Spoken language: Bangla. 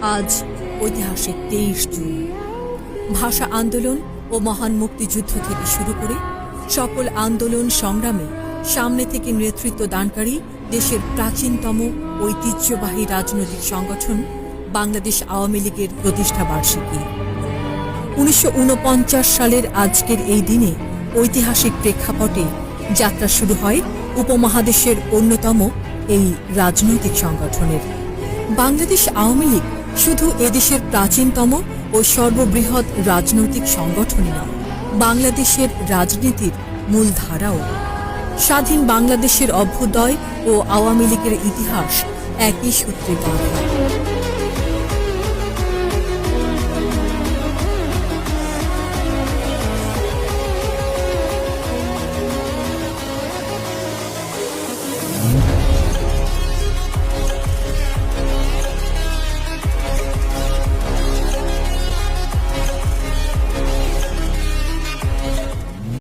আজ ঐতিহাসিক 23 জুন। ভাষা আন্দোলন ও মহান মুক্তিযুদ্ধ থেকে শুরু করে সকল আন্দোলন সংগ্রামে সামনে থেকে নেতৃত্ব দানকারী দেশের প্রাচীনতম ঐতিহ্যবাহী রাজনৈতিক সংগঠন বাংলাদেশ আওয়ামী লীগের প্রতিষ্ঠা বার্ষিকী। 1949 সালের আজকের এই দিনে ঐতিহাসিক প্রেক্ষাপটে যাত্রা শুরু হয় উপমহাদেশের অন্যতম এই রাজনৈতিক সংগঠনের। বাংলাদেশ আওয়ামী লীগ শুধু এদেশের প্রাচীনতম ও সর্ববৃহৎ রাজনৈতিক সংগঠনই নয়, বাংলাদেশের রাজনীতির মূল ধারাও। স্বাধীন বাংলাদেশের অভ্যুদয় ও আওয়ামী লীগের ইতিহাস একই সূত্রে বাঁধা।